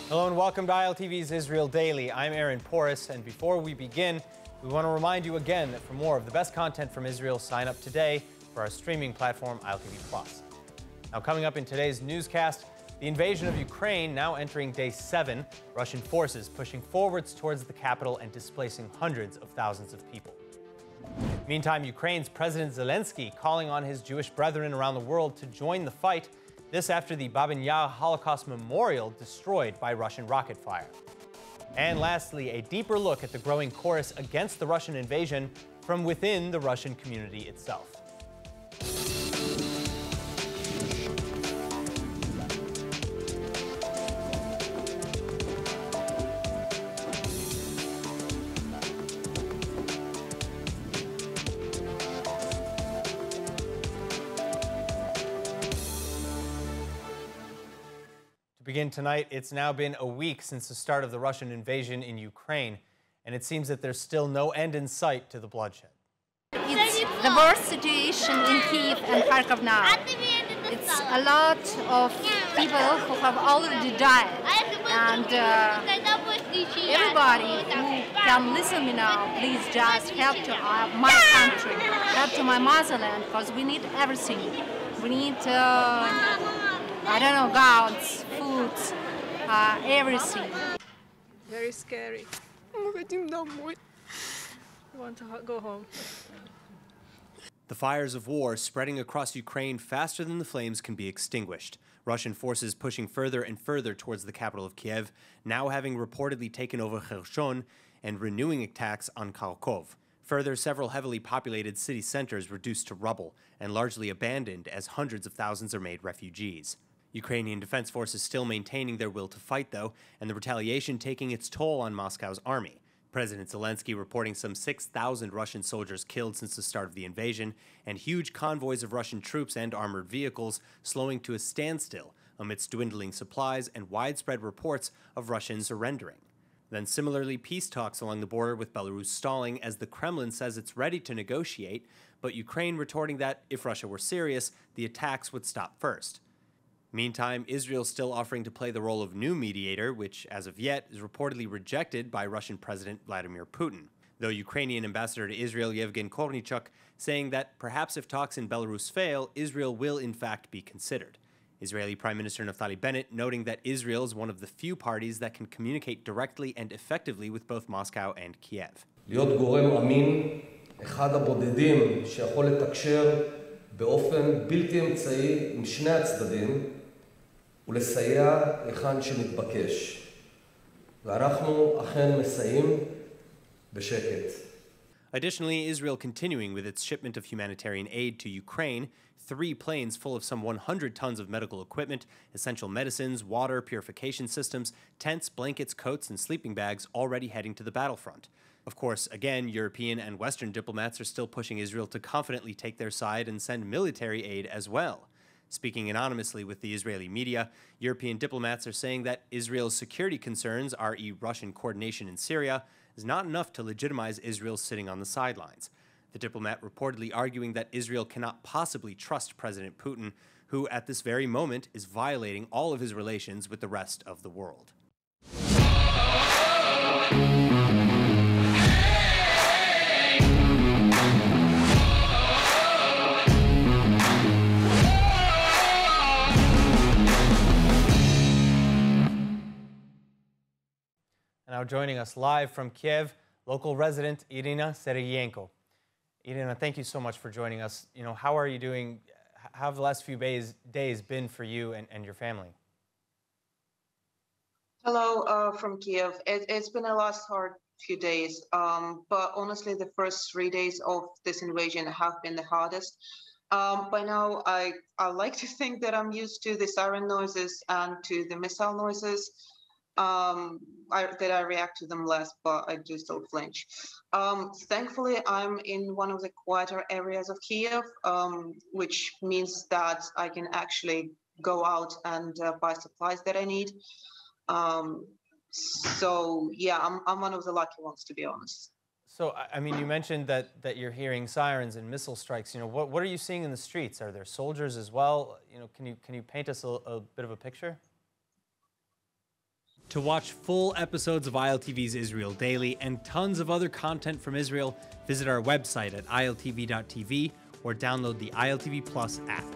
Hello and welcome to ILTV's Israel Daily. I'm Aaron Porras, and before we begin, we want to remind you again that for more of the best content from Israel, sign up today for our streaming platform, ILTV+. Now, coming up in today's newscast, the invasion of Ukraine now entering day 7, Russian forces pushing forwards towards the capital and displacing hundreds of thousands of people. Meantime, Ukraine's President Zelenskiy calling on his Jewish brethren around the world to join the fight. This after the Babyn Yar Holocaust Memorial destroyed by Russian rocket fire. And lastly, a deeper look at the growing chorus against the Russian invasion from within the Russian community itself. To begin tonight, it's now been a week since the start of the Russian invasion in Ukraine, and it seems that there's still no end in sight to the bloodshed. It's the worst situation in Kyiv and Kharkov now. It's a lot of people who have already died, and everybody who can listen me now, please just help to my country, help to my motherland, because we need everything. We need I don't know, gowns, foods, everything. Very scary. Мы хотим домой. We want to go home. The fires of war spreading across Ukraine faster than the flames can be extinguished. Russian forces pushing further and further towards the capital of Kiev, now having reportedly taken over Kherson and renewing attacks on Kharkov. Further, several heavily populated city centers reduced to rubble and largely abandoned as hundreds of thousands are made refugees. Ukrainian defense forces still maintaining their will to fight, though, and the retaliation taking its toll on Moscow's army. President Zelenskiy reporting some 6,000 Russian soldiers killed since the start of the invasion, and huge convoys of Russian troops and armored vehicles slowing to a standstill amidst dwindling supplies and widespread reports of Russian surrendering. Then similarly, peace talks along the border with Belarus stalling as the Kremlin says it's ready to negotiate, but Ukraine retorting that if Russia were serious, the attacks would stop first. Meantime, Israel still offering to play the role of new mediator, which, as of yet, is reportedly rejected by Russian President Vladimir Putin, though Ukrainian ambassador to Israel Yevgen Kornichuk saying that perhaps if talks in Belarus fail, Israel will in fact be considered. Israeli Prime Minister Naftali Bennett noting that Israel is one of the few parties that can communicate directly and effectively with both Moscow and Kiev. להיות גורם אמין, אחד הבודדים שיכול לתקשר באופן בלתי אמצעי עם שני הצדדים ולסייע היכן שמתבקש. ואנחנו אכן מסייעים בשקט. Additionally, Israel continuing with its shipment of humanitarian aid to Ukraine, 3 planes full of some 100 tons of medical equipment, essential medicines, water, purification systems, tents, blankets, coats, and sleeping bags already heading to the battlefront. Of course, again, European and Western diplomats are still pushing Israel to confidently take their side and send military aid as well. Speaking anonymously with the Israeli media, European diplomats are saying that Israel's security concerns, i.e. Russian coordination in Syria, is not enough to legitimize Israel sitting on the sidelines. The diplomat reportedly arguing that Israel cannot possibly trust President Putin, who at this very moment is violating all of his relations with the rest of the world. Now joining us live from Kiev, local resident Irina Sergeyenko. Irina, thank you so much for joining us. How are you doing? How have the last few days been for you and your family? Hello from Kiev. It's been a last hard few days, but honestly, the first 3 days of this invasion have been the hardest. By now, I like to think that I'm used to the siren noises and to the missile noises. That I react to them less, but I do still flinch. Thankfully, I'm in one of the quieter areas of Kiev, which means that I can actually go out and buy supplies that I need. So yeah, I'm one of the lucky ones, to be honest. So, I mean, you mentioned that you're hearing sirens and missile strikes. What are you seeing in the streets? Are there soldiers as well? Can you paint us a bit of a picture? To watch full episodes of ILTV's Israel Daily and tons of other content from Israel, visit our website at iltv.tv or download the ILTV Plus app.